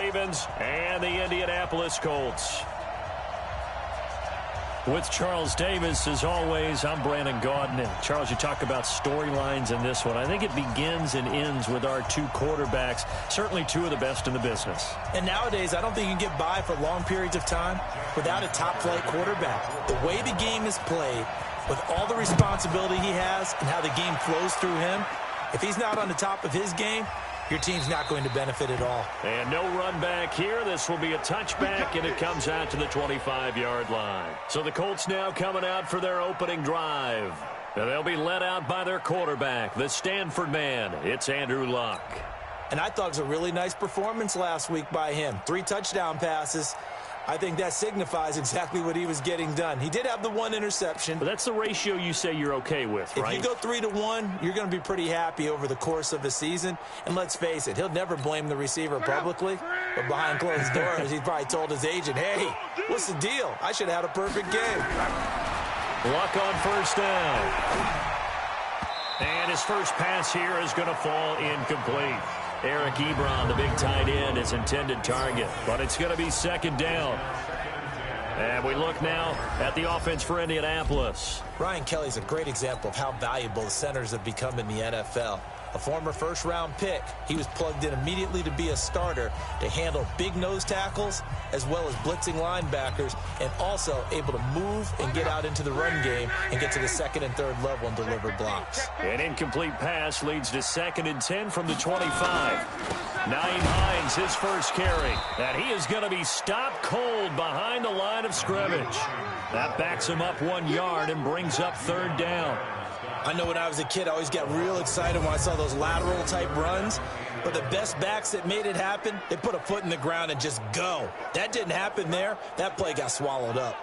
Ravens and the Indianapolis Colts. With Charles Davis, as always, I'm Brandon Gaudin. And Charles, you talk about storylines in this one. I think it begins and ends with our two quarterbacks, certainly two of the best in the business. And nowadays, I don't think you can get by for long periods of time without a top-flight quarterback. The way the game is played, with all the responsibility he has and how the game flows through him, if he's not on the top of his game, your team's not going to benefit at all. And no run back here. This will be a touchback, and it comes out to the 25-yard line. So the Colts now coming out for their opening drive. And they'll be led out by their quarterback, the Stanford man. It's Andrew Luck. And I thought it was a really nice performance last week by him. 3 touchdown passes. I think that signifies exactly what he was getting done. He did have the 1 interception. But that's the ratio you say you're okay with, right? If you go 3-to-1, you're going to be pretty happy over the course of a season. And let's face it, he'll never blame the receiver publicly. But behind closed doors, he probably told his agent, hey, what's the deal? I should have had a perfect game. Luck on first down. And his first pass here is going to fall incomplete. Eric Ebron, the big tight end, is intended target, but it's going to be second down. And we look now at the offense for Indianapolis. Ryan Kelly's a great example of how valuable the centers have become in the NFL. A former first-round pick, he was plugged in immediately to be a starter to handle big nose tackles as well as blitzing linebackers, and also able to move and get out into the run game and get to the second and third level and deliver blocks. An incomplete pass leads to 2nd and 10 from the 25. Nyheim Hines, his first carry. And he is going to be stopped cold behind the line of scrimmage. That backs him up 1 yard and brings up 3rd down. I know when I was a kid, I always got real excited when I saw those lateral-type runs. But the best backs that made it happen, they put a foot in the ground and just go. That didn't happen there. That play got swallowed up.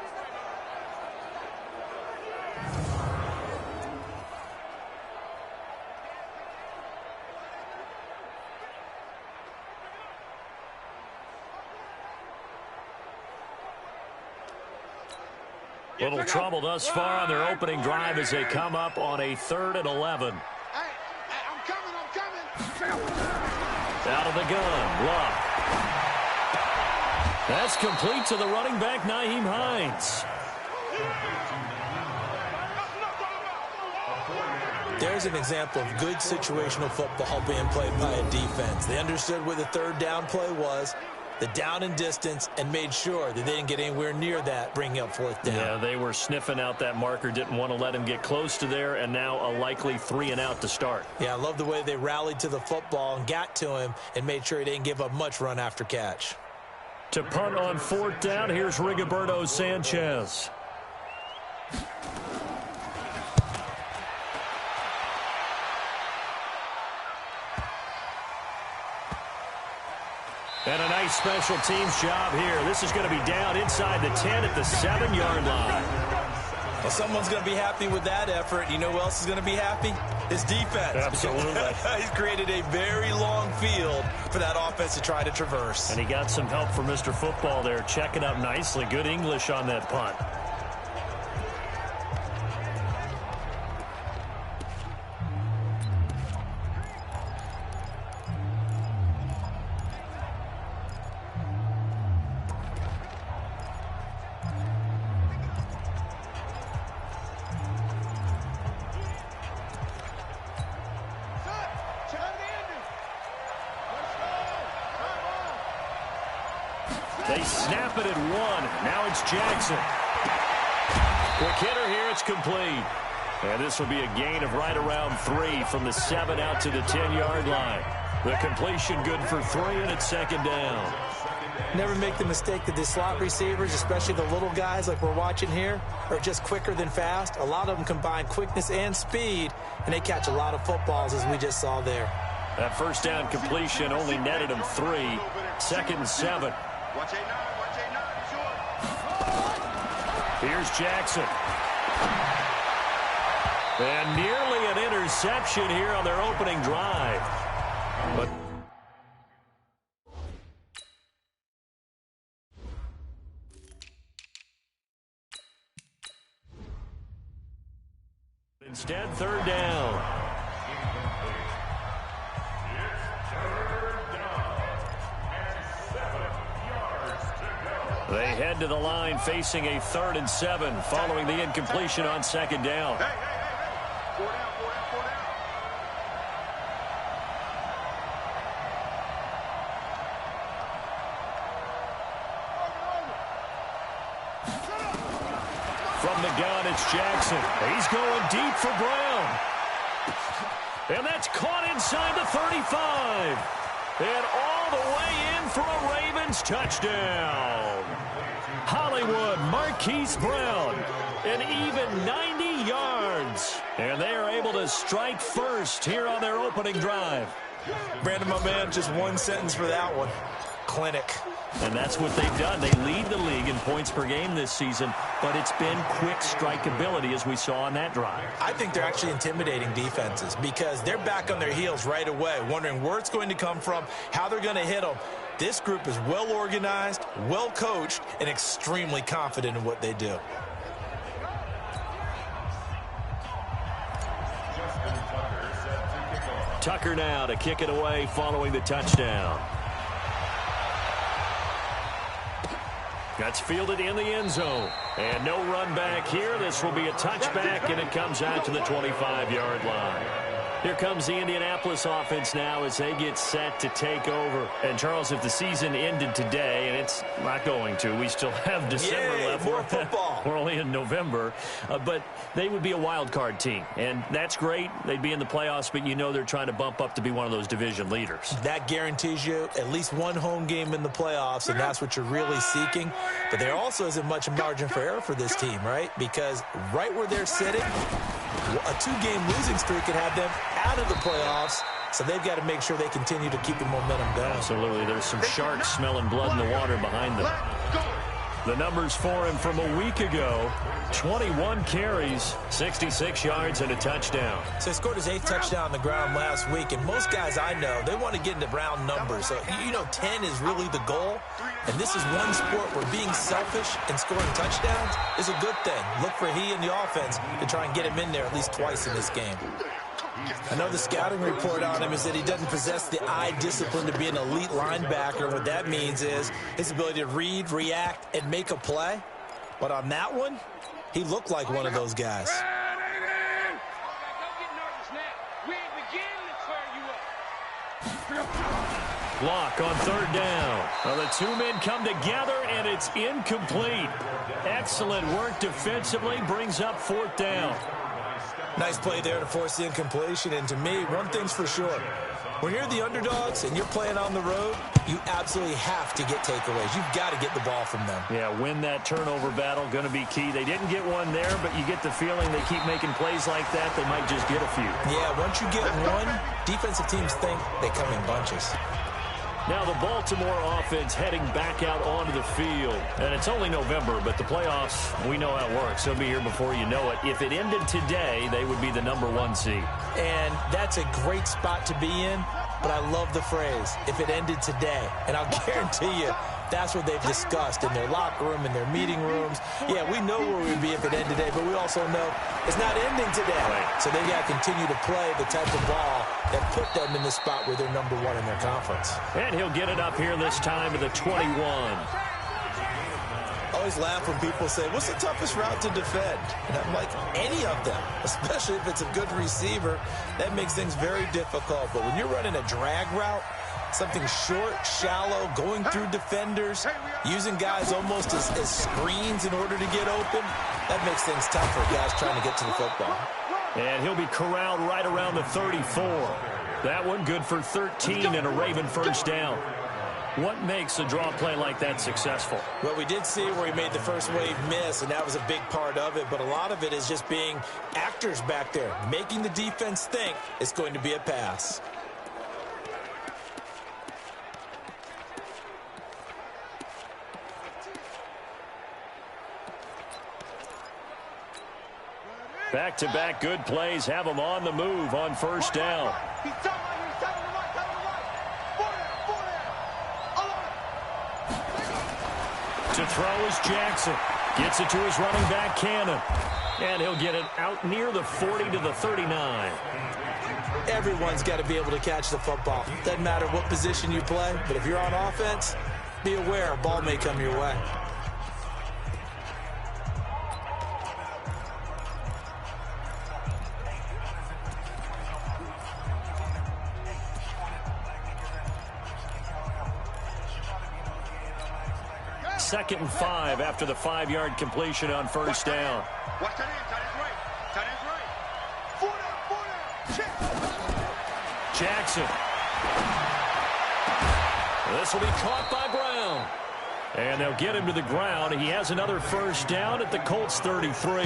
Little trouble thus far on their opening drive as they come up on a 3rd and 11. Hey, I'm coming. Out of the gun, Luck. That's complete to the running back, Nyheim Hines. There's an example of good situational football being played by a defense. They understood where the 3rd down play was, the down and distance, and made sure that they didn't get anywhere near that, bringing up 4th down. Yeah, they were sniffing out that marker, didn't want to let him get close to there, and now a likely 3 and out to start. Yeah, I love the way they rallied to the football and got to him and made sure he didn't give up much run after catch. To punt on 4th down, here's Rigoberto Sanchez. And a nice special teams job here. This is going to be down inside the 10 at the 7-yard line. Well, someone's going to be happy with that effort. You know who else is going to be happy? His defense. Absolutely. He's created a very long field for that offense to try to traverse. And he got some help from Mr. Football there, checking up nicely. Good English on that punt. They snap it at 1. Now it's Jackson. Quick hitter here. It's complete. And this will be a gain of right around 3 from the 7 out to the 10-yard line. The completion good for 3, and it's 2nd down. Never make the mistake that the slot receivers, especially the little guys like we're watching here, are just quicker than fast. A lot of them combine quickness and speed, and they catch a lot of footballs, as we just saw there. That first down completion only netted him 3. 2nd and 7. Watch A9, Here's Jackson. And nearly an interception here on their opening drive. But instead, 3rd down. They head to the line facing a 3rd and 7 following the incompletion on 2nd down. Hey. 4 down. From the gun, it's Jackson. He's going deep for Brown. And that's caught inside the 35. And all the way in for a Ravens touchdown. Hollywood Marquise Brown, an even 90 yards. And they are able to strike first here on their opening drive. Brandon, my man, just one sentence for that one. Clinic. And that's what they've done. They lead the league in points per game this season, but it's been quick strikeability as we saw on that drive. I think they're actually intimidating defenses because they're back on their heels right away, wondering where it's going to come from, how they're going to hit them. This group is well organized, well coached, and extremely confident in what they do. Tucker now to kick it away following the touchdown. That's fielded in the end zone. And no run back here. This will be a touchback, and it comes out to the 25-yard line. Here comes the Indianapolis offense now as they get set to take over. And, Charles, if the season ended today, and it's not going to, we still have December left. More football. We're only in November. But they would be a wild card team, and that's great. They'd be in the playoffs, but you know they're trying to bump up to be one of those division leaders. That guarantees you at least one home game in the playoffs, and that's what you're really seeking. But there also isn't much margin for error for this team, right? Because right where they're sitting, a 2-game losing streak could have them out of the playoffs, so they've got to make sure they continue to keep the momentum going. Absolutely. There's some sharks smelling blood in the water behind them. The numbers for him from a week ago, 21 carries, 66 yards, and a touchdown. So he scored his 8th touchdown on the ground last week, and most guys I know, they want to get into round numbers. So, 10 is really the goal, and this is one sport where being selfish and scoring touchdowns is a good thing. Look for he and the offense to try and get him in there at least twice in this game. I know the scouting report on him is that he doesn't possess the eye discipline to be an elite linebacker. What that means is his ability to read, react, and make a play. But on that one, he looked like one of those guys. Block on 3rd down. Well, the 2 men come together, and it's incomplete. Excellent work defensively, brings up 4th down. Nice play there to force the incompletion. And to me, one thing's for sure. When you're the underdogs and you're playing on the road, you absolutely have to get takeaways. You've got to get the ball from them. Yeah, win that turnover battle, going to be key. They didn't get one there, but you get the feeling they keep making plays like that, they might just get a few. Yeah, once you get one, defensive teams think they come in bunches. Now the Baltimore offense heading back out onto the field. And it's only November, but the playoffs, we know how it works. They'll be here before you know it. If it ended today, they would be the #1 seed. And that's a great spot to be in, but I love the phrase, if it ended today. And I'll guarantee you, that's what they've discussed in their locker room, in their meeting rooms. Yeah, we know where we'd be if it ended today, but we also know it's not ending today. Right. So they've got to continue to play the type of ball that put them in the spot where they're #1 in their conference. And he'll get it up here this time to the 21. I always laugh when people say, what's the toughest route to defend? And I'm like, any of them, especially if it's a good receiver. That makes things very difficult. But when you're running a drag route, something short, shallow, going through defenders, using guys almost as screens in order to get open, that makes things tough for guys trying to get to the football. And he'll be corralled right around the 34. That one good for 13 and a Raven first down. What makes a draw play like that successful? Well, we did see where he made the first wave miss, and that was a big part of it. But a lot of it is just being actors back there, making the defense think it's going to be a pass. Back-to-back good plays have them on the move on first down. To throw is Jackson. Gets it to his running back, Cannon. And he'll get it out near the 40 to the 39. Everyone's got to be able to catch the football. Doesn't matter what position you play, but if you're on offense, be aware a ball may come your way. 2nd and 5 after the 5-yard completion on first down. Watch that end. Tight end's right. 4 down. Check. Jackson. This will be caught by Brown. And they'll get him to the ground. He has another first down at the Colts 33.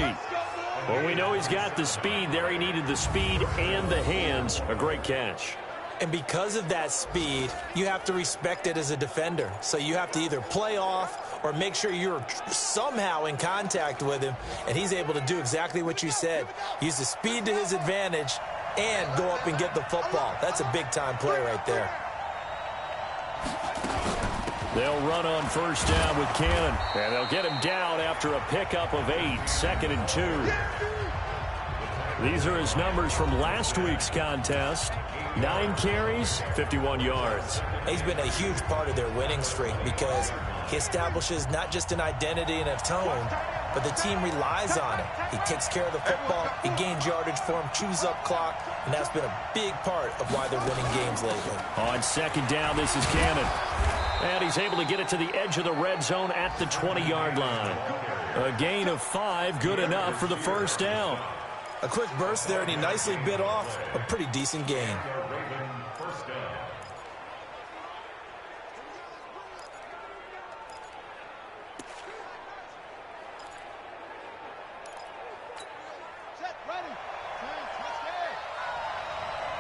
Well, we know he's got the speed there. He needed the speed and the hands. A great catch. And because of that speed, you have to respect it as a defender. So you have to either play off or make sure you're somehow in contact with him. And he's able to do exactly what you said. Use the speed to his advantage and go up and get the football. That's a big-time play right there. They'll run on first down with Cannon. And they'll get him down after a pickup of 8, 2nd and 2. These are his numbers from last week's contest. 9 carries, 51 yards. He's been a huge part of their winning streak because he establishes not just an identity and a tone, but the team relies on it. He takes care of the football, he gains yardage for him, chews up clock, and that's been a big part of why they're winning games lately. On 2nd down, this is Cannon. And he's able to get it to the edge of the red zone at the 20-yard line. A gain of 5, good enough for the first down. A quick burst there, and he nicely bit off a pretty decent gain. Set. Ready. Touchdown.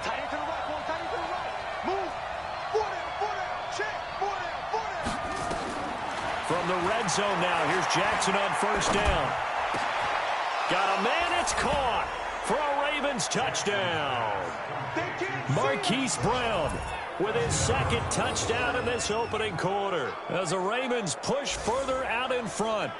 Tight end to the right. Boy. Tight end to the right. Move. 4 down. Check. 4 down. From the red zone now, here's Jackson on first down. Got a man, it's caught for a Ravens touchdown. Marquise Brown with his 2nd touchdown in this opening quarter as the Ravens push further out in front.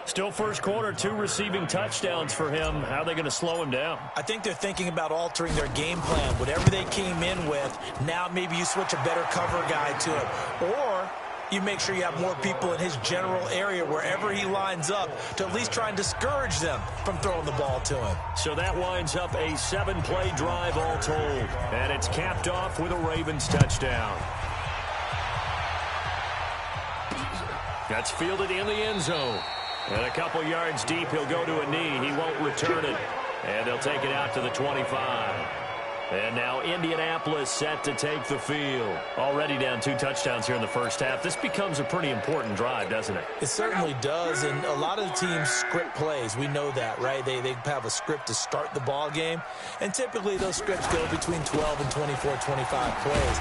Still first quarter, 2 receiving touchdowns for him. How are they going to slow him down? I think they're thinking about altering their game plan. Whatever they came in with, now maybe you switch a better cover guy to it. Or you make sure you have more people in his general area wherever he lines up to at least try and discourage them from throwing the ball to him. So that winds up a 7-play drive all told. And it's capped off with a Ravens touchdown. That's fielded in the end zone. And a couple yards deep, he'll go to a knee. He won't return it. And they'll take it out to the 25. And now Indianapolis set to take the field. Already down 2 touchdowns here in the first half. This becomes a pretty important drive, doesn't it? It certainly does, and a lot of the teams script plays. We know that, right? They have a script to start the ball game, and typically those scripts go between 12 and 24, 25 plays.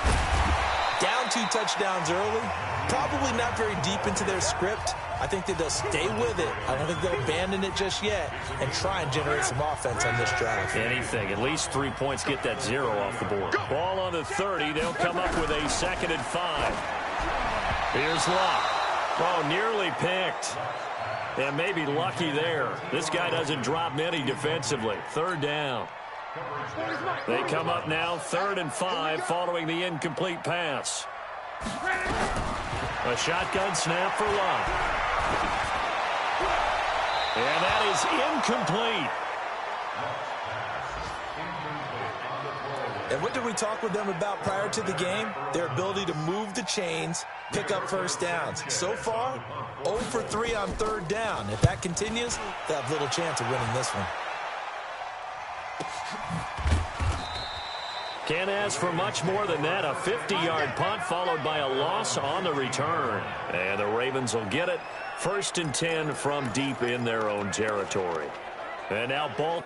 Down 2 touchdowns early, probably not very deep into their script. I think that they'll stay with it. I don't think they'll abandon it just yet and try and generate some offense on this drive. Anything. At least 3 points, get that 0 off the board. Ball on the 30. They'll come up with a 2nd and 5. Here's Luck. Oh, nearly picked. And maybe lucky there. This guy doesn't drop many defensively. 3rd down. They come up now 3rd and 5 following the incomplete pass. A shotgun snap for Luck. And that is incomplete. And what did we talk with them about prior to the game? Their ability to move the chains, pick up first downs. So far, 0 for 3 on 3rd down. If that continues, they'll have little chance of winning this one. Can't ask for much more than that. A 50-yard punt followed by a loss on the return. And the Ravens will get it. 1st and 10 from deep in their own territory. And now ball.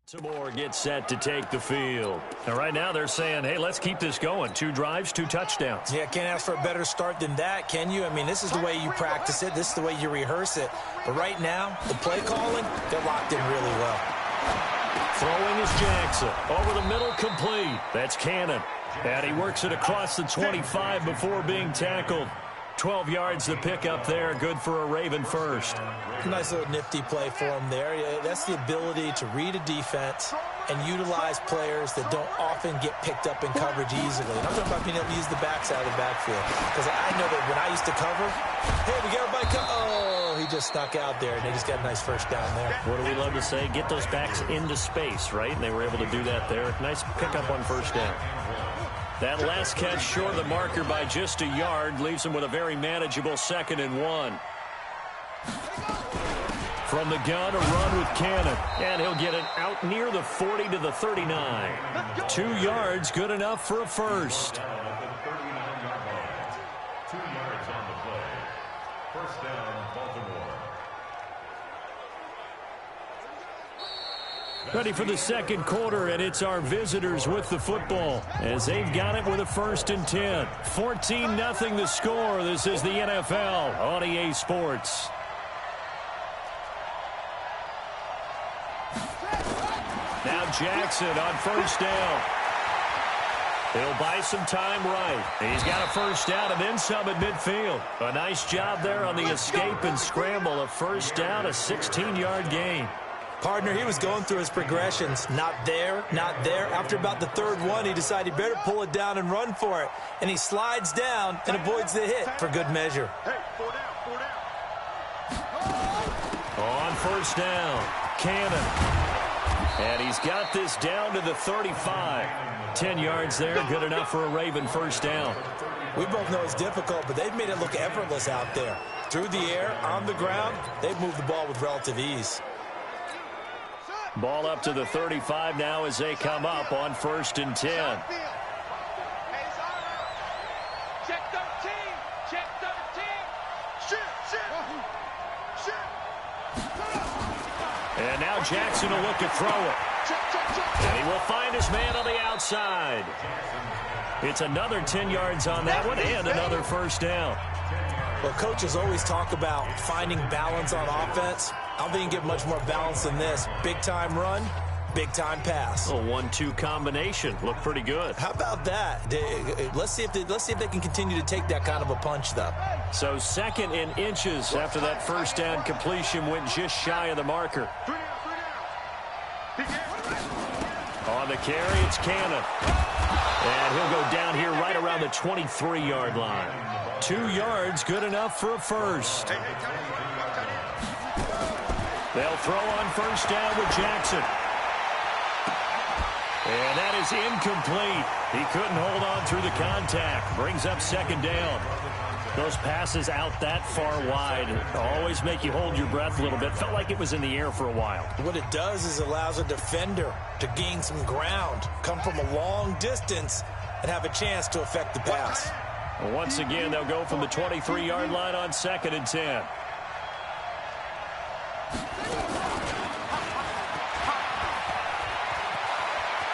Timor gets set to take the field. And right now they're saying, hey, let's keep this going. 2 drives, 2 touchdowns. Yeah, can't ask for a better start than that, can you? I mean, this is the way you practice it. This is the way you rehearse it. But right now, the play calling, they're locked in really well. Throwing is Jackson. Over the middle, complete. That's Cannon. And he works it across the 25 before being tackled. 12 yards to pick up there. Good for a Raven first. Nice little nifty play for him there. That's the ability to read a defense and utilize players that don't often get picked up in coverage easily. And I'm talking about being able to use the backside of the backfield. Because I know that when I used to cover, hey, we got everybody oh, he just snuck out there, and they just got a nice first down there. What do we love to say? Get those backs into space, right? And they were able to do that there. Nice pickup on first down. That last catch short of the marker by just a yard leaves him with a very manageable 2nd and 1. From the gun, a run with Cannon. And he'll get it out near the 40 to the 39. 2 yards, good enough for a first. 2 yards on the play. First down, Baltimore. Ready for the second quarter, and it's our visitors with the football as they've got it with a 1st and 10. 14-0 the score. This is the NFL on EA Sports. Now Jackson on first down. He'll buy some time right. He's got a first down and then some at midfield. A nice job there on the escape and scramble. A first down, a 16-yard gain. Partner, he was going through his progressions. Not there, not there. After about the 3rd one, he decided he better pull it down and run for it. And he slides down and avoids the hit for good measure. Hey, 4 down. On first down, Cannon. And he's got this down to the 35. 10 yards there, good enough for a Raven first down. We both know it's difficult, but they've made it look effortless out there. Through the air, on the ground, they've moved the ball with relative ease. Ball up to the 35 now as they come up on 1st and 10. Check 13. Check 13. Shit. And now Jackson will look to throw it. And he will find his man on the outside. It's another 10 yards on that one and another first down. Well, coaches always talk about finding balance on offense. I don't think you get much more balance than this. Big-time run, big-time pass. A 1-2 combination. Looked pretty good. How about that? Let's see if they can continue to take that kind of a punch, though. So 2nd and inches after that first down completion went just shy of the marker. 3 down. On the carry, it's Cannon. And he'll go down here right around the 23-yard line. 2 yards, good enough for a first. They'll throw on first down with Jackson. And that is incomplete. He couldn't hold on through the contact. Brings up 2nd down. Those passes out that far wide always make you hold your breath a little bit. Felt like it was in the air for a while. What it does is allows a defender to gain some ground, come from a long distance, and have a chance to affect the pass. Once again, they'll go from the 23-yard line on 2nd and 10.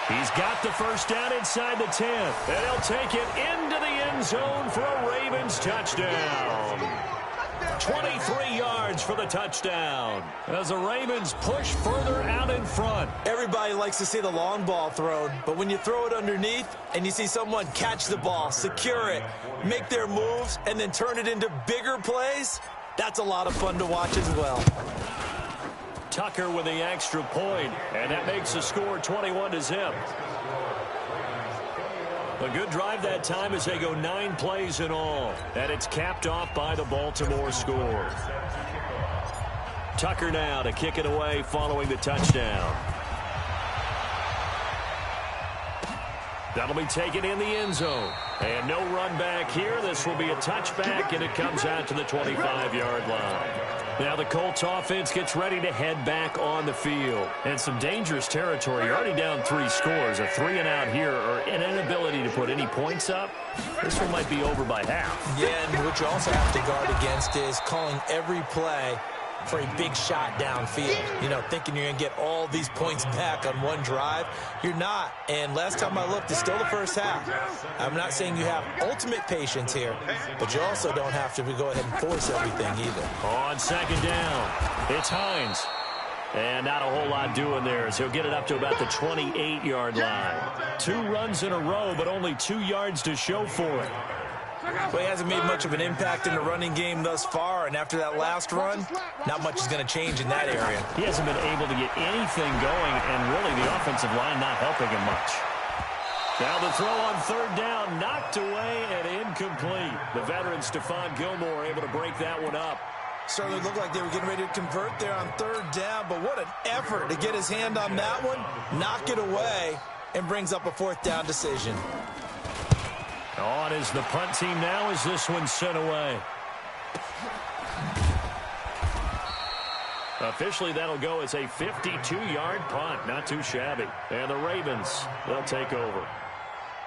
He's got the first down inside the 10. And he'll take it into the end zone for a Ravens touchdown. 23 yards for the touchdown as the Ravens push further out in front. Everybody likes to see the long ball thrown, but when you throw it underneath and you see someone catch the ball, secure it, make their moves, and then turn it into bigger plays, that's a lot of fun to watch as well. Tucker with the extra point, and that makes the score 21-0. A good drive that time as they go 9 plays in all, and it's capped off by the Baltimore score. Tucker now to kick it away following the touchdown. That'll be taken in the end zone. And no run back here. This will be a touchback, and it comes out to the 25-yard line. Now the Colts offense gets ready to head back on the field. And some dangerous territory. You're already down 3 scores. A 3-and-out here, or an inability to put any points up. This one might be over by half. Yeah, and what you also have to guard against is calling every play for a big shot downfield. You know, thinking you're going to get all these points back on one drive. You're not. And last time I looked, it's still the first half. I'm not saying you have ultimate patience here, but you also don't have to go ahead and force everything either. On 2nd down, it's Hines. And not a whole lot doing there as he'll get it up to about the 28-yard line. 2 runs in a row, but only 2 yards to show for it. Well, he hasn't made much of an impact in the running game thus far, and after that last run, not much is going to change in that area. He hasn't been able to get anything going, and really the offensive line not helping him much. Now the throw on third down, knocked away and incomplete. The veteran Stephon Gilmore able to break that one up. Certainly looked like they were getting ready to convert there on third down, but what an effort to get his hand on that one, knock it away, and brings up a fourth down decision. On is the punt team now as this one's sent away. Officially, that'll go as a 52-yard punt. Not too shabby. And the Ravens, they'll take over.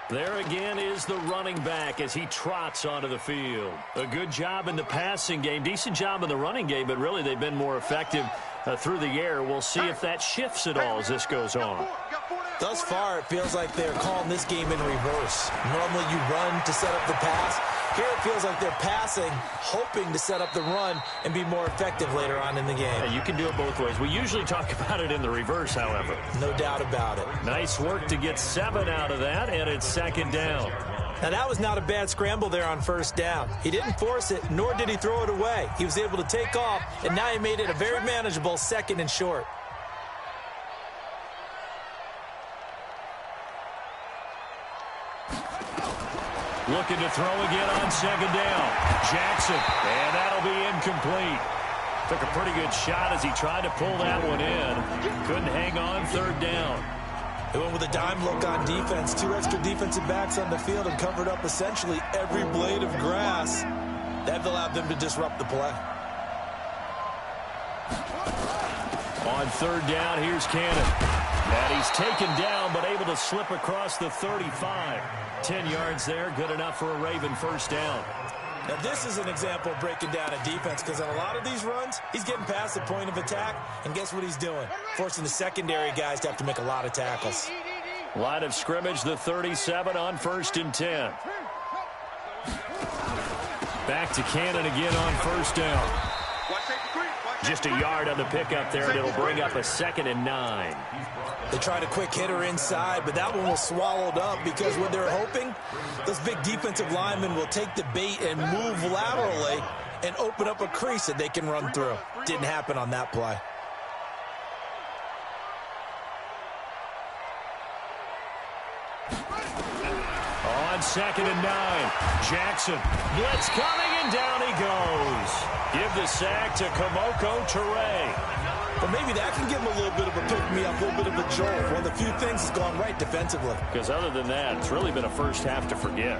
There again is the running back as he trots onto the field. A good job in the passing game. Decent job in the running game, but really they've been more effective through the air. We'll see if that shifts at all as this goes on. Thus far, it feels like they're calling this game in reverse. Normally you run to set up the pass. Here it feels like they're passing, hoping to set up the run and be more effective later on in the game. Yeah, you can do it both ways. We usually talk about it in the reverse, however. No doubt about it. Nice work to get 7 out of that, and it's second down. Now, that was not a bad scramble there on first down. He didn't force it, nor did he throw it away. He was able to take off, and now he made it a very manageable second and short. Looking to throw again on second down. Jackson, and that'll be incomplete. Took a pretty good shot as he tried to pull that one in. Couldn't hang on third down. They went with a dime look on defense. 2 extra defensive backs on the field and covered up essentially every blade of grass. That allowed them to disrupt the play. On third down, here's Cannon. And he's taken down, but able to slip across the 35. 10 yards there, good enough for a Raven first down. Now, this is an example of breaking down a defense, because on a lot of these runs, he's getting past the point of attack, and guess what he's doing? Forcing the secondary guys to have to make a lot of tackles. Line of scrimmage, the 37 on 1st and 10. Back to Cannon again on first down. Just a yard on the pickup there, and it'll bring up a 2nd and 9. They tried a quick hitter inside, but that one was swallowed up because what they're hoping, those big defensive linemen will take the bait and move laterally and open up a crease that they can run through. Didn't happen on that play. On 2nd and 9, Jackson. Blitz coming, and down he goes. Give the sack to Kamoko Toure. But maybe that can give him a little bit of a pick-me-up, a little bit of a jolt. One of the few things that's gone right defensively. Because other than that, it's really been a first half to forget.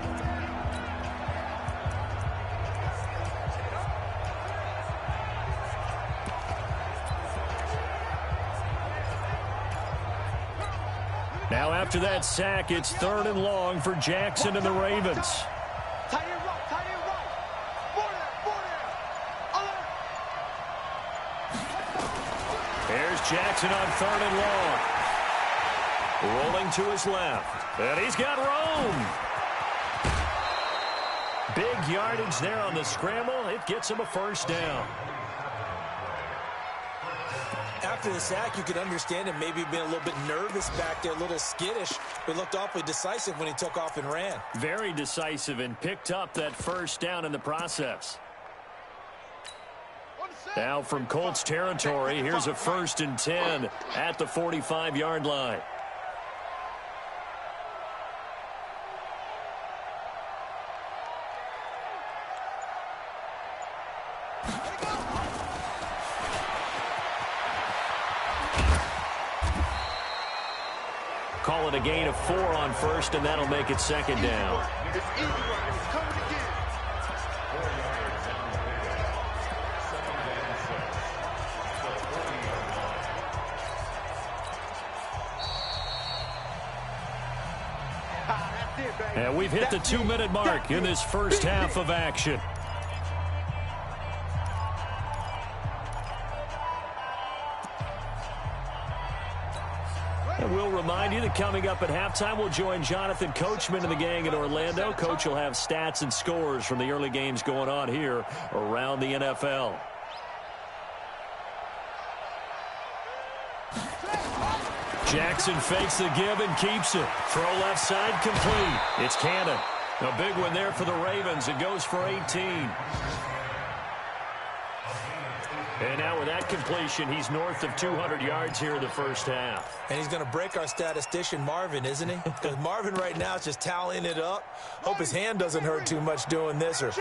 Now after that sack, it's 3rd and long for Jackson and the Ravens. There's Jackson on 3rd and long. Rolling to his left. And he's got room. Big yardage there on the scramble. It gets him a first down. After the sack, you could understand him maybe being a little bit nervous back there, a little skittish, but looked awfully decisive when he took off and ran. Very decisive and picked up that first down in the process. Now from Colts territory, here's a 1st and 10 at the 45-yard line. Call it a gain of 4 on 1st, and that'll make it 2nd down. And we've hit the 2-minute mark in this first half of action. And we'll remind you that coming up at halftime, we'll join Jonathan Coachman and the gang in Orlando. Coach will have stats and scores from the early games going on here around the NFL. Jackson fakes the give and keeps it. Throw left side complete. It's Cannon. A big one there for the Ravens. It goes for 18. And now with that completion, he's north of 200 yards here in the first half. And he's going to break our statistician, Marvin, isn't he? Because Marvin right now is just tallying it up. Hope his hand doesn't hurt too much doing this or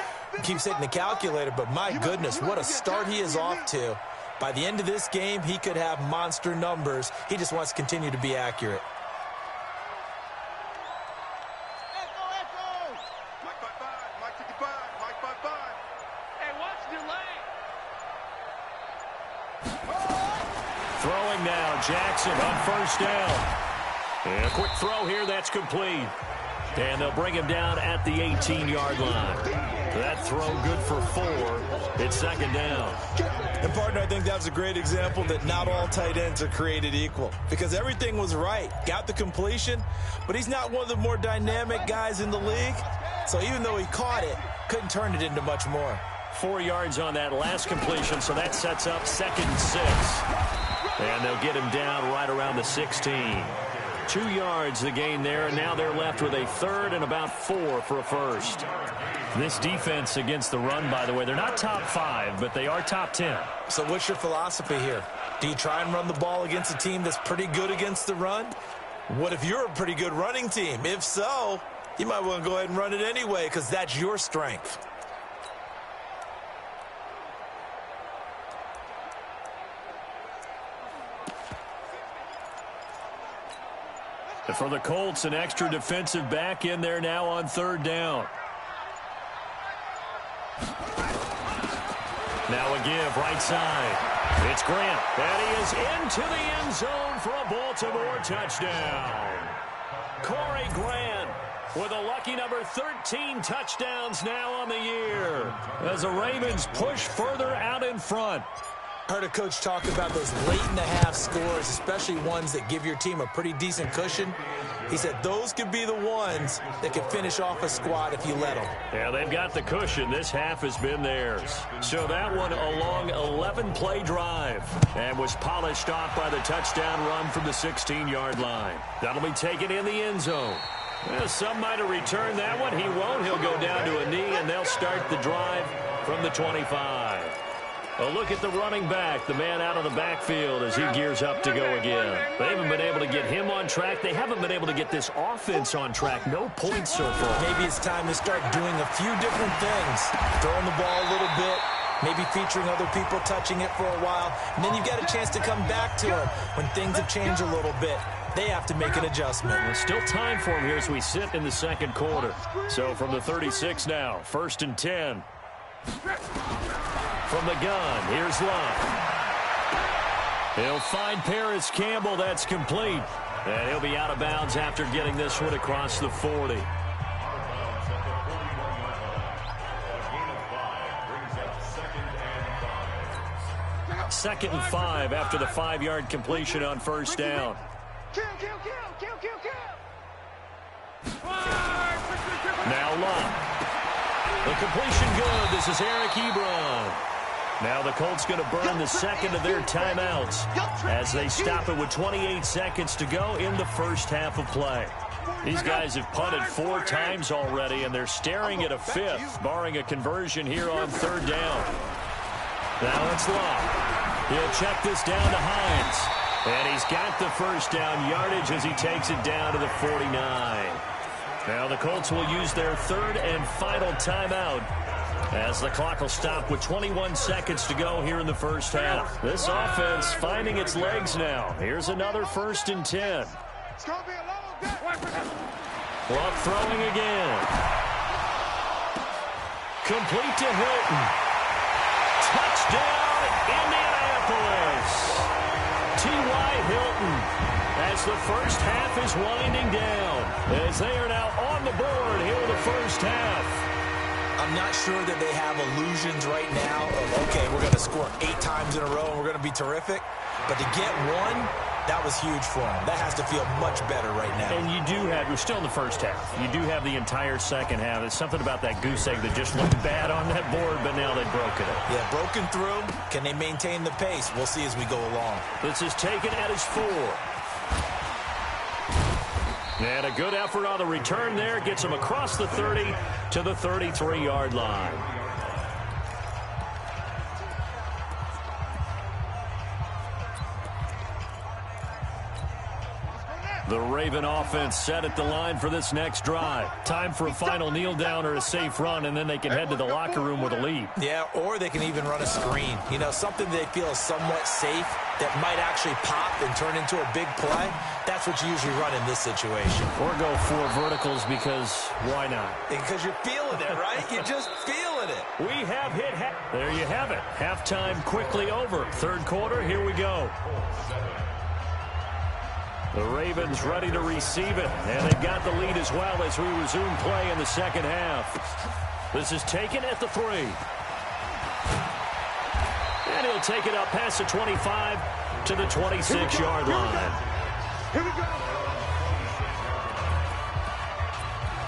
keeps hitting the calculator. But my goodness, what a start he is off to. By the end of this game, he could have monster numbers. He just wants to continue to be accurate. Throwing now, Jackson on first down. And a quick throw here, that's complete. And they'll bring him down at the 18-yard line. That throw good for 4. It's second down. And, partner, I think that was a great example that not all tight ends are created equal. Because everything was right. Got the completion, but he's not one of the more dynamic guys in the league. So even though he caught it, couldn't turn it into much more. 4 yards on that last completion, so that sets up 2nd and 6. And they'll get him down right around the 16. 2 yards the gain there, and now they're left with a 3rd and about 4 for a first. This defense against the run, by the way, they're not top 5, but they are top 10. So what's your philosophy here? Do you try and run the ball against a team that's pretty good against the run? What if you're a pretty good running team? If so, you might want to go ahead and run it anyway because that's your strength. For the Colts, an extra defensive back in there now on 3rd down. Now a give, right side. It's Grant. And he is into the end zone for a Baltimore touchdown. Corey Grant with a lucky number 13 touchdowns now on the year as the Ravens push further out in front. Heard a coach talk about those late-in-the-half scores, especially ones that give your team a pretty decent cushion. He said those could be the ones that could finish off a squad if you let them. Yeah, they've got the cushion. This half has been theirs. So that one a long 11-play drive and was polished off by the touchdown run from the 16-yard line. That'll be taken in the end zone. Well, some might have returned that one. He won't. He'll go down to a knee, and they'll start the drive from the 25. A look at the running back, the man out of the backfield as he gears up to go again. They haven't been able to get him on track. They haven't been able to get this offense on track. No points so far. Maybe it's time to start doing a few different things. Throwing the ball a little bit, maybe featuring other people touching it for a while, and then you've got a chance to come back to it when things have changed a little bit. They have to make an adjustment. There's still time for him here as we sit in the second quarter. So from the 36 now, 1st and 10. From the gun, here's Love. He'll find Paris Campbell. That's complete. And he'll be out of bounds after getting this one across the 40. Second and 5 after the 5-yard completion on first down. Now Love. The completion good. This is Eric Ebron. Now the Colts going to burn the second of their timeouts as they stop it with 28 seconds to go in the first half of play. These guys have punted 4 times already, and they're staring at a 5th, barring a conversion here on 3rd down. Now it's Love. He'll check this down to Hines. And he's got the first down yardage as he takes it down to the 49. Now the Colts will use their 3rd and final timeout as the clock will stop with 21 seconds to go here in the first half. This offense finding its legs now. Here's another 1st and 10. Clock throwing again. Complete to Hilton. Touchdown, Indianapolis. T.Y. Hilton as the first half is winding down. As they are now on the board here in the first half. I'm not sure that they have illusions right now of, okay, we're going to score 8 times in a row and we're going to be terrific. But to get one, that was huge for them. That has to feel much better right now. And you do have, we're still in the first half. You do have the entire second half. There's something about that goose egg that just looked bad on that board, but now they've broken it. Yeah, broken through. Can they maintain the pace? We'll see as we go along. This is taken at his 4. And a good effort on the return there. Gets him across the 30 to the 33-yard line. The Raven offense set at the line for this next drive. Time for a final kneel down or a safe run, and then they can head to the locker room with a lead. Yeah, or they can even run a screen. You know, something they feel is somewhat safe that might actually pop and turn into a big play. That's what you usually run in this situation. Or go 4 verticals because why not? Because you're feeling it, right? You're just feeling it. We have hit. There you have it. Halftime quickly over. Third quarter, here we go. The Ravens ready to receive it, and they've got the lead as well as we resume play in the second half. This is taken at the 3. And he'll take it up past the 25 to the 26-yard line. Here we go.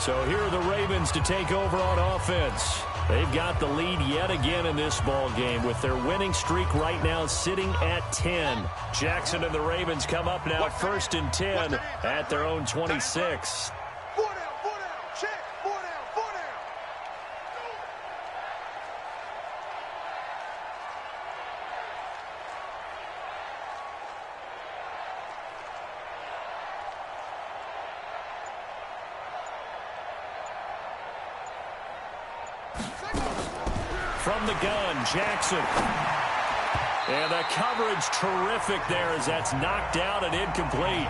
So here are the Ravens to take over on offense. They've got the lead yet again in this ball game with their winning streak right now sitting at 10. Jackson and the Ravens come up now 1st and 10 at their own 26. 4 down, check, 4 down. From the gun, Jackson. And the coverage terrific there as that's knocked out and incomplete.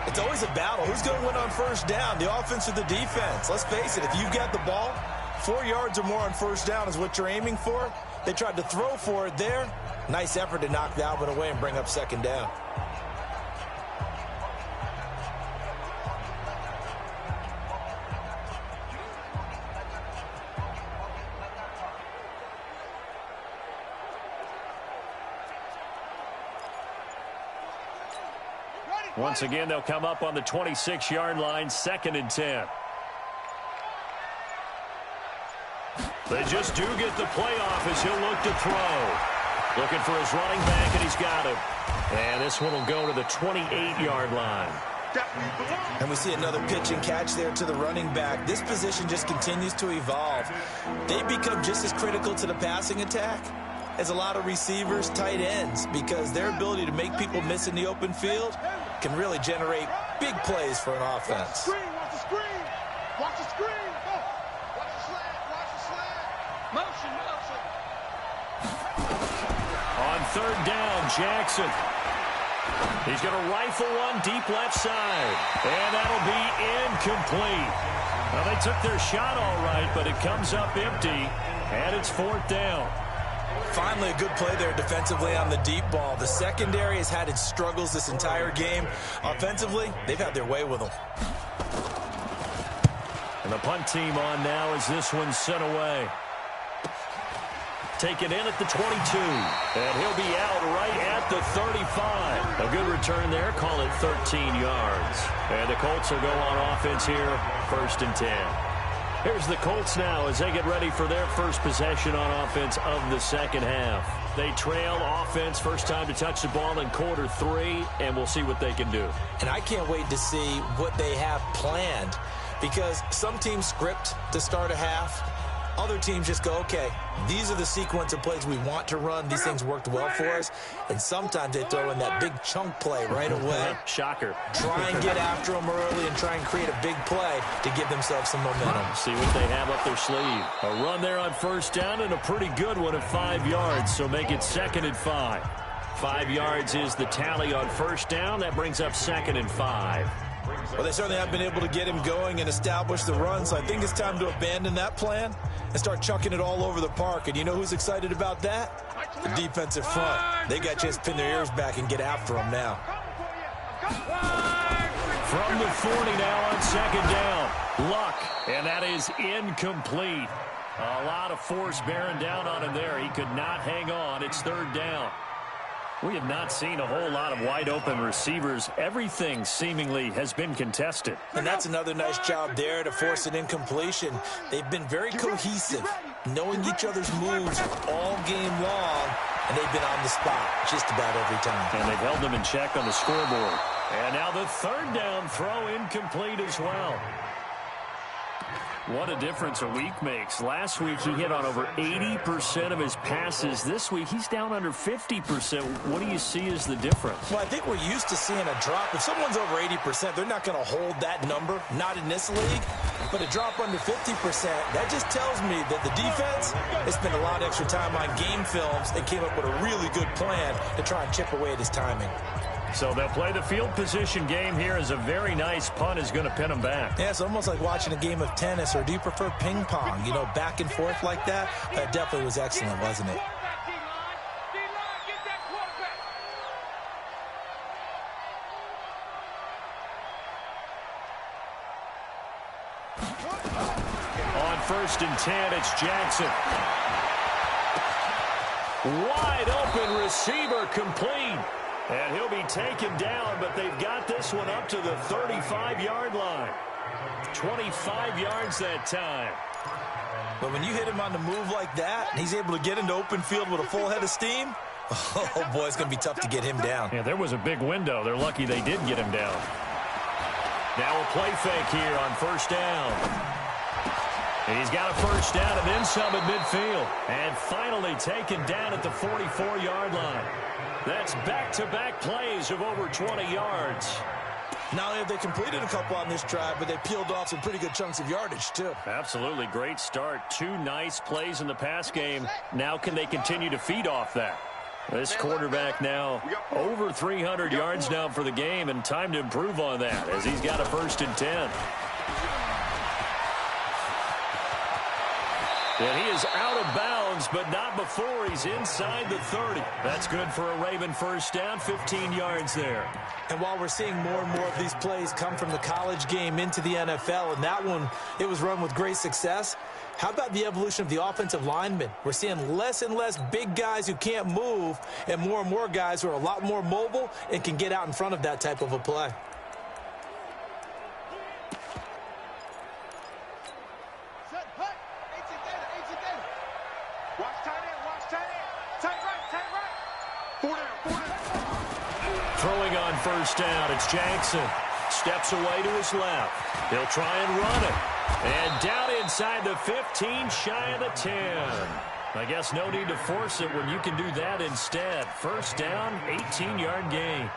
It's always a battle. Who's going to win on first down, the offense or the defense? Let's face it, if you've got the ball, 4 yards or more on first down is what you're aiming for. They tried to throw for it there. Nice effort to knock that one away and bring up second down. Once again, they'll come up on the 26-yard line, 2nd and 10. They just do get the playoff as he'll look to throw. Looking for his running back, and he's got him. And this one will go to the 28-yard line. And we see another pitch and catch there to the running back. This position just continues to evolve. They become just as critical to the passing attack as a lot of receivers, tight ends, because their ability to make people miss in the open field can really generate big plays for an offense. Watch the screen. Watch the screen. Go. Watch the slant. Motion. On 3rd down, Jackson. He's going to rifle one deep left side. And that'll be incomplete. Well, they took their shot all right, but it comes up empty. And it's 4th down. Finally, a good play there defensively on the deep ball. The secondary has had its struggles this entire game. Offensively, they've had their way with them. And the punt team on now as this one's sent away. Taken in at the 22. And he'll be out right at the 35. A good return there. Call it 13 yards. And the Colts will go on offense here, 1st and 10. Here's the Colts now as they get ready for their first possession on offense of the second half. They trail offense, first time to touch the ball in quarter 3, and we'll see what they can do. And I can't wait to see what they have planned, because some teams script to start a half. Other teams just go, okay, these are the sequence of plays we want to run. These things worked well for us. And sometimes they throw in that big chunk play right away. Shocker. Try and get after them early and try and create a big play to give themselves some momentum. See what they have up their sleeve. A run there on 1st down and a pretty good one at 5 yards. So make it 2nd and 5. 5 yards is the tally on 1st down. That brings up 2nd and 5. Well, they certainly have been able to get him going and establish the run, so I think it's time to abandon that plan and start chucking it all over the park. And you know who's excited about that? The defensive front. They got a chance to pin their ears back and get after him now. From the 40 now on 2nd down. Luck, and that is incomplete. A lot of force bearing down on him there. He could not hang on. It's 3rd down. We have not seen a whole lot of wide-open receivers. Everything seemingly has been contested. And that's another nice job there to force an incompletion. They've been very cohesive, knowing each other's moves all game long, and they've been on the spot just about every time. And they've held them in check on the scoreboard. And now the third down throw incomplete as well. What a difference a week makes. Last week he hit on over 80% of his passes. This week he's down under 50%. What do you see as the difference? Well, I think we're used to seeing a drop. If someone's over 80%, they're not going to hold that number, not in this league. But a drop under 50%, that just tells me that the defense has spent a lot of extra time on game films and came up with a really good plan to try and chip away at his timing. So they'll play the field position game here as a very nice punt is going to pin them back. Yeah, it's almost like watching a game of tennis, or do you prefer ping pong? You know, back and forth like that? That definitely was excellent, wasn't it? On 1st and 10, it's Jackson. Wide open receiver, complete. And he'll be taken down, but they've got this one up to the 35-yard line. 25 yards that time. But when you hit him on the move like that, and he's able to get into open field with a full head of steam, oh, boy, it's going to be tough to get him down. Yeah, there was a big window. They're lucky they did get him down. Now a play fake here on 1st down. He's got a 1st down and then some at midfield. And finally taken down at the 44-yard line. That's back-to-back plays of over 20 yards. Not only have they completed a couple on this drive, but they peeled off some pretty good chunks of yardage, too. Absolutely great start. 2 nice plays in the pass game. Now can they continue to feed off that? This quarterback now over 300 yards now for the game, and time to improve on that as he's got a 1st and 10. And he is out of bounds, but not before he's inside the 30. That's good for a Raven 1st down, 15 yards there. And while we're seeing more and more of these plays come from the college game into the NFL, and that one, it was run with great success, how about the evolution of the offensive linemen? We're seeing less and less big guys who can't move, and more guys who are a lot more mobile and can get out in front of that type of a play. Throwing on 1st down, it's Jackson. Steps away to his left. He'll try and run it. And down inside the 15, shy of the 10. I guess no need to force it when you can do that instead. 1st down, 18-yard gain.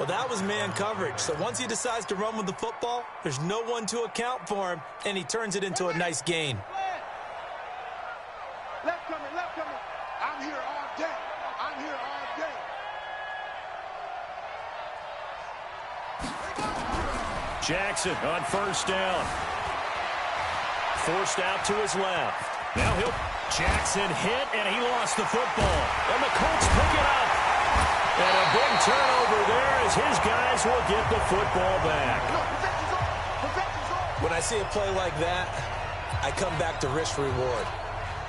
Well, that was man coverage. So once he decides to run with the football, there's no one to account for him, and he turns it into a nice gain. Left coming. I'm here all day. Jackson on 1st down. Forced out to his left. Now Jackson hit, and he lost the football. And the Colts pick it up. And a big turnover there as his guys will get the football back. When I see a play like that, I come back to risk-reward.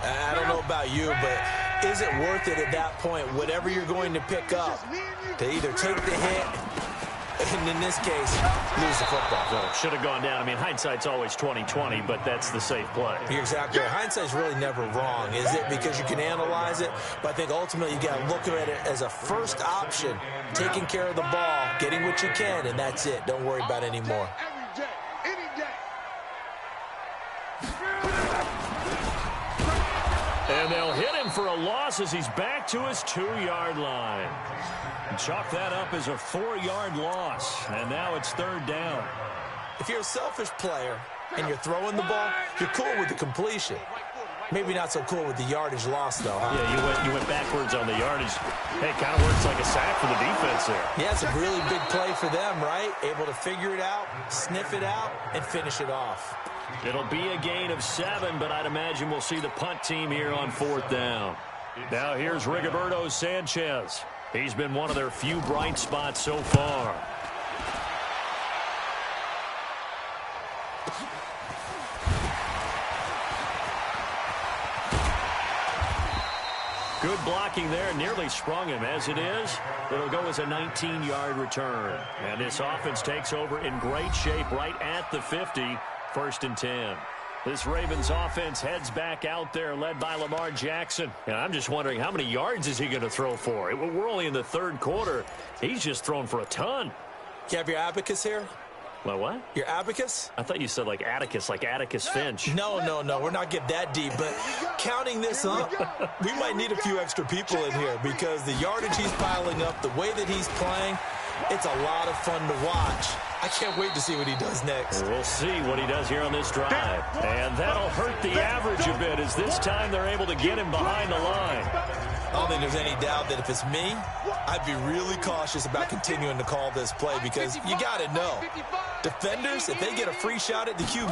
I don't know about you, but is it worth it at that point, whatever you're going to pick up, to either take the hit, and in this case, lose the football? So should have gone down. I mean, hindsight's always 20/20, but that's the safe play. You're exactly right. Hindsight's really never wrong, is it? Because you can analyze it, but I think ultimately you got to look at it as a first option, taking care of the ball, getting what you can, and that's it. Don't worry about it anymore. Every day, any day. And they'll hit him for a loss as he's back to his 2-yard line. And chalk that up as a 4-yard loss. And now it's 3rd down. If you're a selfish player and you're throwing the ball, you're cool with the completion. Maybe not so cool with the yardage loss, though, huh? Yeah, you went backwards on the yardage. Hey, it kind of works like a sack for the defense there. Yeah, it's a really big play for them, right? Able to figure it out, sniff it out, and finish it off. It'll be a gain of 7, but I'd imagine we'll see the punt team here on 4th down. Now here's Rigoberto Sanchez. He's been one of their few bright spots so far. Good blocking there, nearly sprung him. As it is, it'll go as a 19-yard return. And this offense takes over in great shape right at the 50, 1st and 10. This Ravens offense heads back out there, led by Lamar Jackson. And I'm just wondering, how many yards is he going to throw for? We're only in the 3rd quarter. He's just thrown for a ton. You have your abacus here? My what? Your abacus? I thought you said like Atticus Finch. No. We're not getting that deep. But counting this up, we might need a few extra people in here because the yardage he's piling up, the way that he's playing, it's a lot of fun to watch. I can't wait to see what he does next. We'll see what he does here on this drive. And that'll hurt the average a bit as this time they're able to get him behind the line. I don't think there's any doubt that if it's me, I'd be really cautious about continuing to call this play because you got to know, defenders, if they get a free shot at the QB,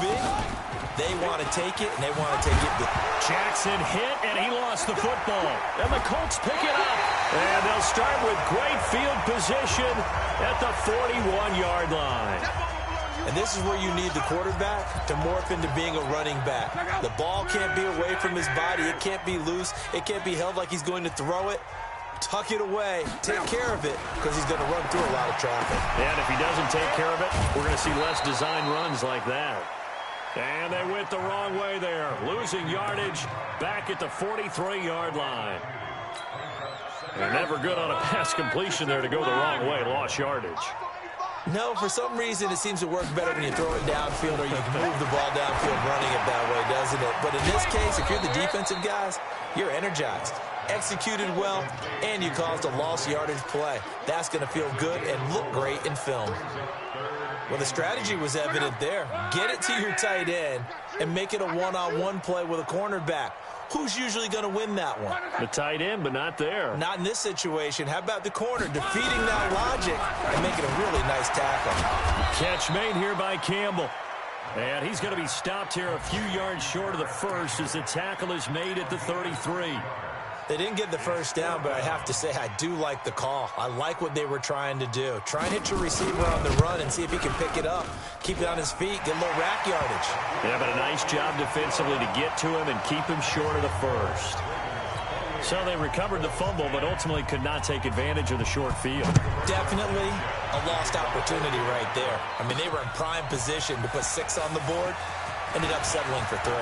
they want to take it, and they want to take it. Jackson hit, and he lost the football. And the Colts pick it up. And they'll start with great field position at the 41-yard line. And this is where you need the quarterback to morph into being a running back. The ball can't be away from his body. It can't be loose. It can't be held like he's going to throw it. Tuck it away. Take care of it because he's going to run through a lot of traffic. And if he doesn't take care of it, we're going to see less design runs like that. And they went the wrong way there. Losing yardage back at the 43-yard line. They're never good on a pass completion there to go the wrong way. Lost yardage. No, for some reason, it seems to work better when you throw it downfield or you move the ball downfield running it that way, doesn't it? But in this case, if you're the defensive guys, you're energized, executed well, and you caused a lost yardage play. That's going to feel good and look great in film. Well, the strategy was evident there. Get it to your tight end and make it a one-on-one play with a cornerback. Who's usually going to win that one? The tight end, but not there. Not in this situation. How about the corner defeating that logic and making a really nice tackle? Catch made here by Campbell. And he's going to be stopped here a few yards short of the first as the tackle is made at the 33. They didn't get the first down, but I have to say I do like the call. I like what they were trying to do. Try and hit your receiver on the run and see if he can pick it up. Keep it on his feet. Get a little rack yardage. Yeah, but a nice job defensively to get to him and keep him short of the first. So they recovered the fumble, but ultimately could not take advantage of the short field. Definitely a lost opportunity right there. I mean, they were in prime position to put 6 on the board. Ended up settling for 3.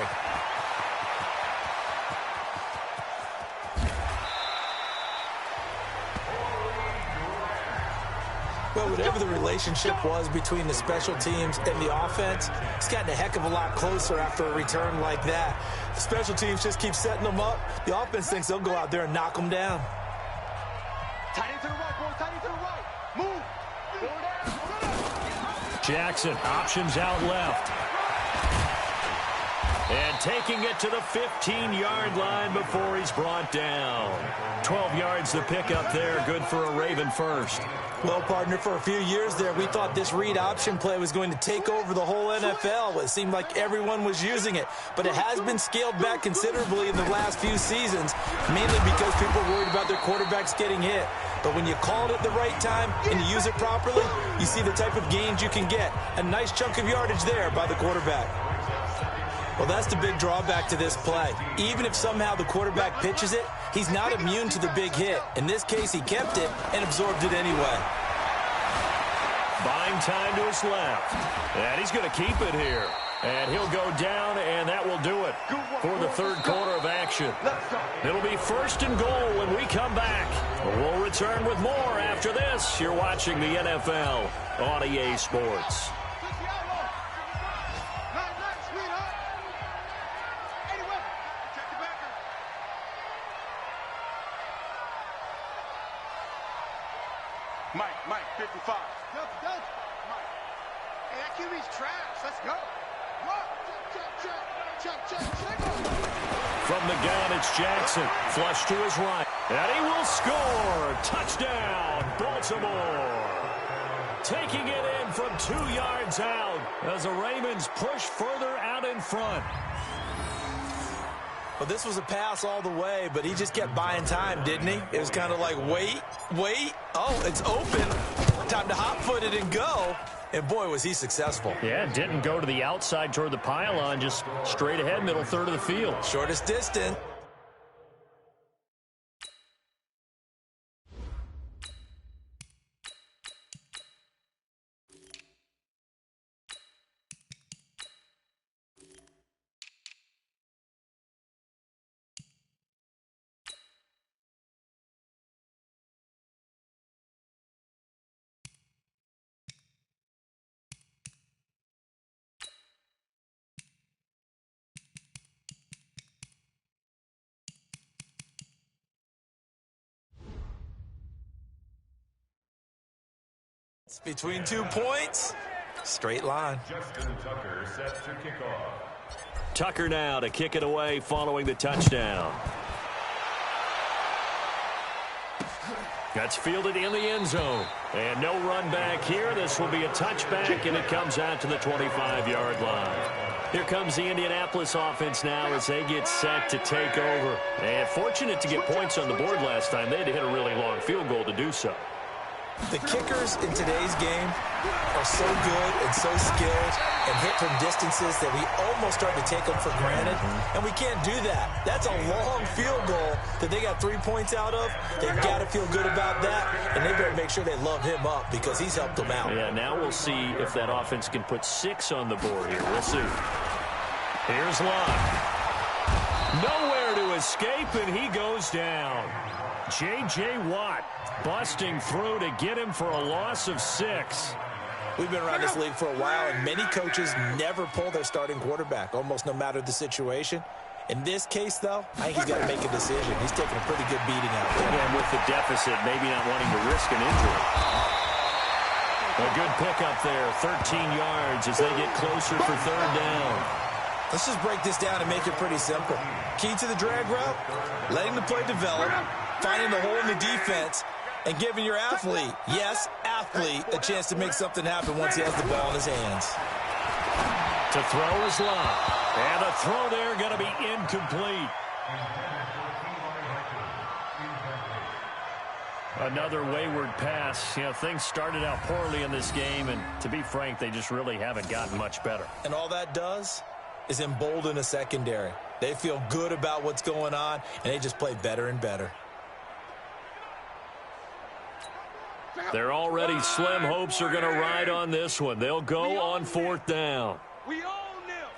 Well, whatever the relationship was between the special teams and the offense, it's gotten a heck of a lot closer after a return like that. The special teams just keep setting them up. The offense thinks they'll go out there and knock them down. Tight end to the right, boy. Tight end to the right. Move. Jackson options out left. And taking it to the 15-yard line before he's brought down. 12 yards to pick up there. Good for a Raven first. Well, partner, for a few years there, we thought this read option play was going to take over the whole NFL. It seemed like everyone was using it. But it has been scaled back considerably in the last few seasons, mainly because people are worried about their quarterbacks getting hit. But when you call it at the right time and you use it properly, you see the type of gains you can get. A nice chunk of yardage there by the quarterback. Well, that's the big drawback to this play. Even if somehow the quarterback pitches it, he's not immune to the big hit. In this case, he kept it and absorbed it anyway. Buying time to his left. And he's going to keep it here. And he'll go down, and that will do it for the third quarter of action. It'll be 1st and goal when we come back. We'll return with more after this. You're watching the NFL on EA Sports. Mike, 55. Mike. Hey, that QB's trash. Let's go. Check. From the gun, it's Jackson. Flush to his right. And he will score. Touchdown, Baltimore. Taking it in from 2 yards out as the Ravens push further out in front. Well, this was a pass all the way, but he just kept buying time, didn't he? It was kind of like, wait. Oh, it's open. Time to hot-foot it and go. And, boy, was he successful. Yeah, didn't go to the outside toward the pylon, just straight ahead, middle third of the field. Shortest distance. It's between 2 points. Straight line. Justin Tucker set to kick off. Tucker now to kick it away following the touchdown. That's fielded in the end zone. And no run back here. This will be a touchback, and it comes out to the 25-yard line. Here comes the Indianapolis offense now as they get set to take over. And fortunate to get points on the board last time. They had to hit a really long field goal to do so. The kickers in today's game are so good and so skilled and hit from distances that we almost start to take them for granted, and we can't do that. That's a long field goal that they got 3 points out of. They've got to feel good about that, and they better make sure they love him up because he's helped them out. Yeah, now we'll see if that offense can put 6 on the board here. We'll see. Here's Locke. Nowhere to escape, and he goes down. J.J. Watt busting through to get him for a loss of 6. We've been around this league for a while, and many coaches never pull their starting quarterback, almost no matter the situation. In this case, though, I think he's got to make a decision. He's taking a pretty good beating out there. And with the deficit, maybe not wanting to risk an injury. A good pickup there, 13 yards as they get closer for 3rd down. Let's just break this down and make it pretty simple. Key to the drag route, letting the play develop, finding the hole in the defense, and giving your athlete, yes, athlete, a chance to make something happen once he has the ball in his hands. To throw is Locke. And the throw there going to be incomplete. Another wayward pass. You know, things started out poorly in this game, and to be frank, they just really haven't gotten much better. And all that does is embolden a secondary. They feel good about what's going on, and they just play better and better. Their already slim hopes are going to ride on this one. They'll go on 4th down. We own them.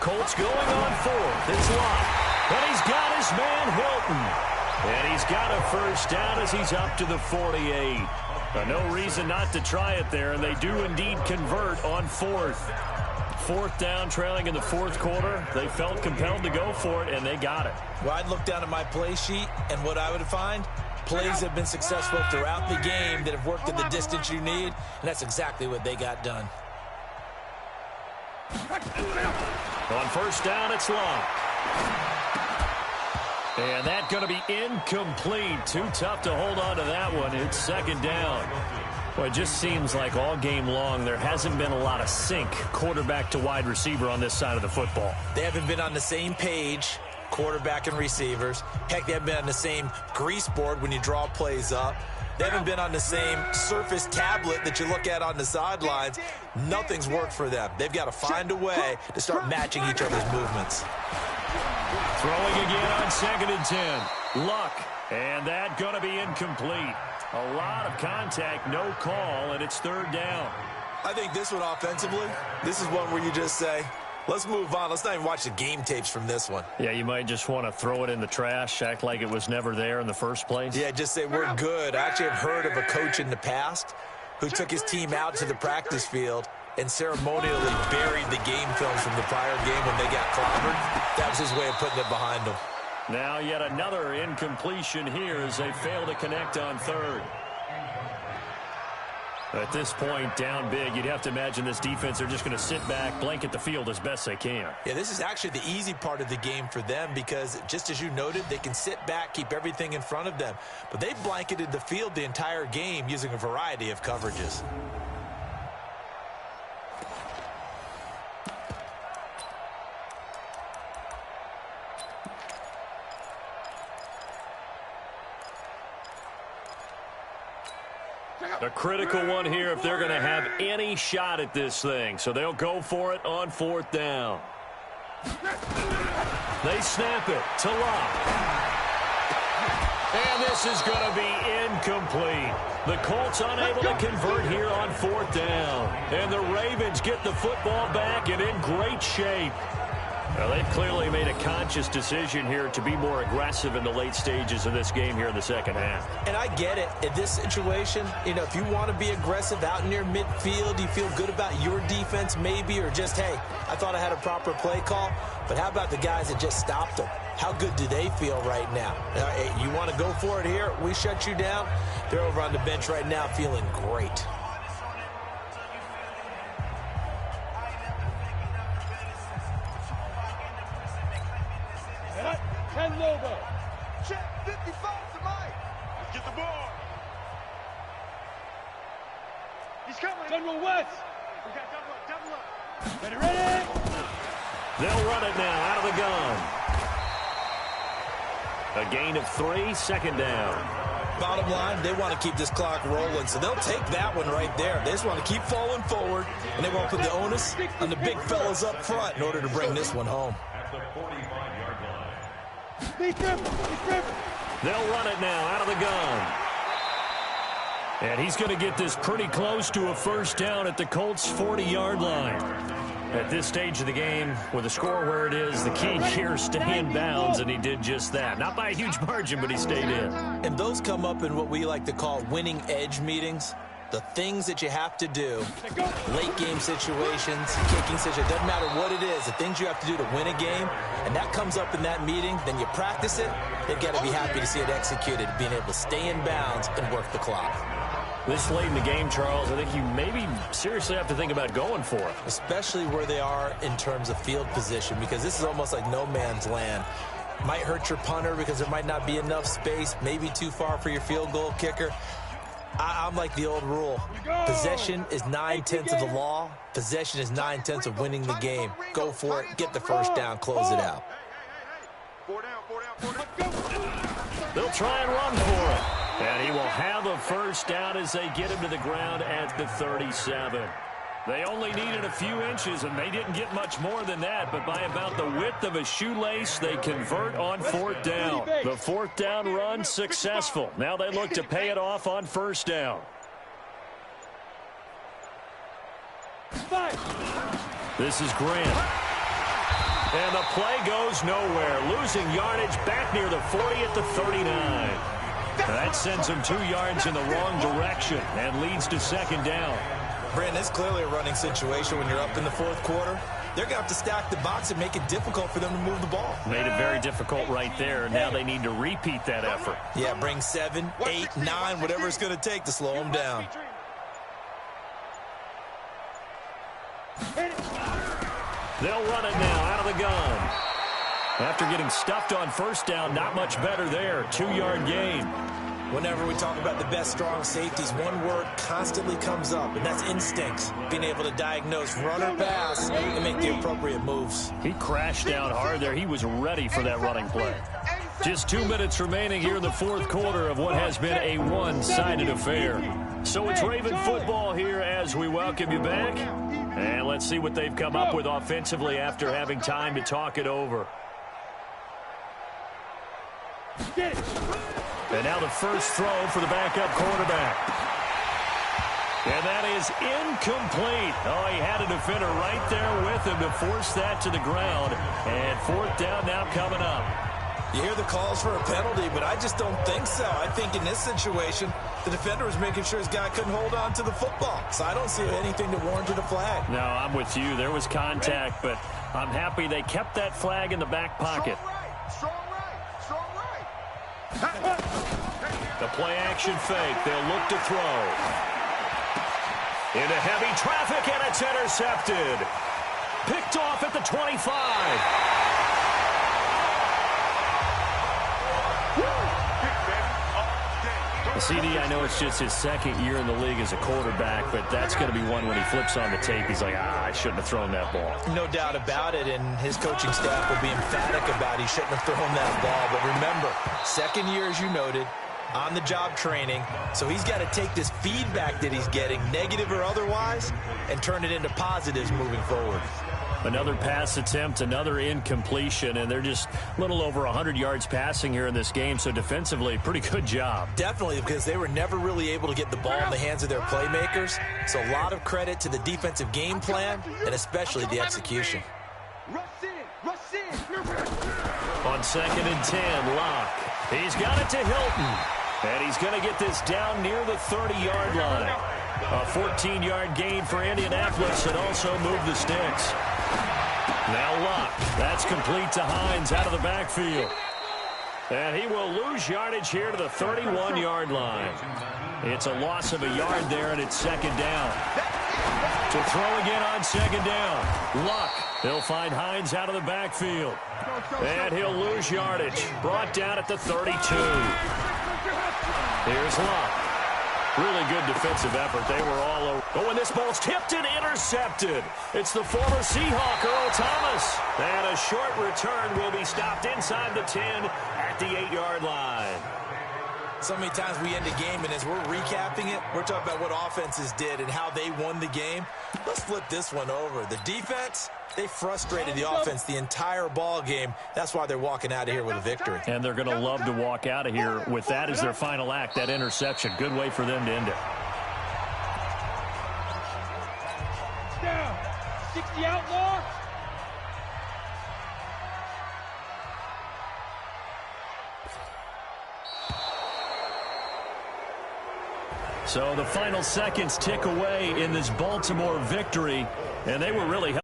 Colts going on 4th. It's Locke. And he's got his man Hilton. And he's got a 1st down as he's up to the 48. No reason not to try it there, and they do indeed convert on 4th. 4th down, trailing in the 4th quarter. They felt compelled to go for it, and they got it. Well, I'd look down at my play sheet, and what I would find, plays have been successful throughout the game that have worked at the distance you need, and that's exactly what they got done. On 1st down, it's Locke. And that's going to be incomplete. Too tough to hold on to that one. It's 2nd down. Well, it just seems like all game long there hasn't been a lot of sync quarterback to wide receiver on this side of the football. They haven't been on the same page, quarterback and receivers. Heck, they haven't been on the same grease board when you draw plays up. They haven't been on the same surface tablet that you look at on the sidelines. Nothing's worked for them. They've got to find a way to start matching each other's movements. Throwing again on 2nd and 10. Luck. And that's going to be incomplete. A lot of contact, no call, and it's 3rd down. I think this one offensively, this is one where you just say, let's move on. Let's not even watch the game tapes from this one. Yeah, you might just want to throw it in the trash, act like it was never there in the first place. Yeah, just say we're good. I actually have heard of a coach in the past who took his team out to the practice field and ceremonially buried the game films from the prior game when they got clobbered. That was his way of putting it behind them. Now yet another incompletion here as they fail to connect on 3rd. At this point, down big, you'd have to imagine this defense are just going to sit back, blanket the field as best they can. Yeah, this is actually the easy part of the game for them because, just as you noted, they can sit back, keep everything in front of them. But they've blanketed the field the entire game using a variety of coverages. A critical one here if they're going to have any shot at this thing. So they'll go for it on 4th down. They snap it to Locke. And this is going to be incomplete. The Colts unable to convert here on 4th down. And the Ravens get the football back and in great shape. Well, they've clearly made a conscious decision here to be more aggressive in the late stages of this game here in the 2nd half. And I get it. In this situation, you know, if you want to be aggressive out near midfield, you feel good about your defense maybe, or just, hey, I thought I had a proper play call. But how about the guys that just stopped them? How good do they feel right now? You want to go for it here, we shut you down. They're over on the bench right now feeling great. Ken Lobo. Check 55 to Mike. Let's get the ball. He's coming. General West. We got double up. Ready, ready. They'll run it now out of the gun. A gain of 3, second down. Bottom line, they want to keep this clock rolling, so they'll take that one right there. They just want to keep falling forward, and they want to put the onus on the big fellas up front in order to bring this one home. At the 45-yard line. Be careful. They'll run it now out of the gun. And he's going to get this pretty close to a first down at the Colts' 40-yard line. At this stage of the game, with the score where it is, the key here, stay in bounds, and he did just that. Not by a huge margin, but he stayed in. And those come up in what we like to call winning edge meetings. The things that you have to do, late game situations, kicking situations, doesn't matter what it is, the things you have to do to win a game, and that comes up in that meeting, then you practice it, they've got to be happy to see it executed, being able to stay in bounds and work the clock. This late in the game, Charles, I think you maybe seriously have to think about going for it. Especially where they are in terms of field position, because this is almost like no man's land. Might hurt your punter because there might not be enough space, maybe too far for your field goal kicker. I'm like the old rule. Possession is 9/10 of the law. Possession is 9/10 of winning the game. Go for it, get the first down, close it out. 4 down. They'll try and run for it. And he will have a first down as they get him to the ground at the 37. They only needed a few inches, and they didn't get much more than that. But by about the width of a shoelace, they convert on fourth down. The fourth down run successful. Now they look to pay it off on first down. This is Grant. And the play goes nowhere. Losing yardage back near the 40 at the 39. That sends him 2 yards in the wrong direction and leads to second down. Brandon, it's clearly a running situation when you're up in the fourth quarter. They're going to have to stack the box and make it difficult for them to move the ball. Made it very difficult right there. Now they need to repeat that effort. Yeah, bring 7, 8, 9, whatever it's going to take to slow them down. They'll run it now out of the gun. After getting stuffed on first down, not much better there. 2-yard gain. Whenever we talk about the best strong safeties, one word constantly comes up, and that's instincts. Being able to diagnose run or pass and make the appropriate moves. He crashed down hard there. He was ready for that running play. Just 2 minutes remaining here in the fourth quarter of what has been a one-sided affair. So it's Raven football here as we welcome you back. And let's see what they've come up with offensively after having time to talk it over. And now the first throw for the backup quarterback. And that is incomplete. Oh, he had a defender right there with him to force that to the ground. And fourth down now coming up. You hear the calls for a penalty, but I just don't think so. I think in this situation, the defender was making sure his guy couldn't hold on to the football. So I don't see anything that warranted a flag. No, I'm with you. There was contact, but I'm happy they kept that flag in the back pocket. Strong right. The play-action fake. They'll look to throw. Into heavy traffic, and it's intercepted. Picked off at the 25. CD, I know it's just his second year in the league as a quarterback, but that's going to be one when he flips on the tape. He's like, I shouldn't have thrown that ball. No doubt about it, and his coaching staff will be emphatic about he shouldn't have thrown that ball. But remember, second year, as you noted, on-the-job training, so he's got to take this feedback that he's getting, negative or otherwise, and turn it into positives moving forward. Another pass attempt, another incompletion, and they're just a little over 100 yards passing here in this game, so defensively, pretty good job. Definitely, because they were never really able to get the ball in the hands of their playmakers, so a lot of credit to the defensive game plan and especially the execution. Rush in. On 2nd and 10, Locke. He's got it to Hilton, and he's going to get this down near the 30-yard line. A 14-yard gain for Indianapolis and also move the sticks. Now Locke. That's complete to Hines out of the backfield. And he will lose yardage here to the 31-yard line. It's a loss of a yard there, and it's second down. To throw again on second down. Luck. He'll find Hines out of the backfield. And he'll lose yardage. Brought down at the 32. Here's Luck. Really good defensive effort. They were all over. Oh, and this ball's tipped and intercepted. It's the former Seahawk, Earl Thomas. And a short return will be stopped inside the 10 at the 8-yard line. So many times we end a game, and as we're recapping it, we're talking about what offenses did and how they won the game. Let's flip this one over. The defense, they frustrated the offense the entire ball game. That's why they're walking out of here with a victory. And they're going to love to walk out of here with that as their final act, that interception. Good way for them to end it. Down. 60 outlaw. So the final seconds tick away in this Baltimore victory, and they were really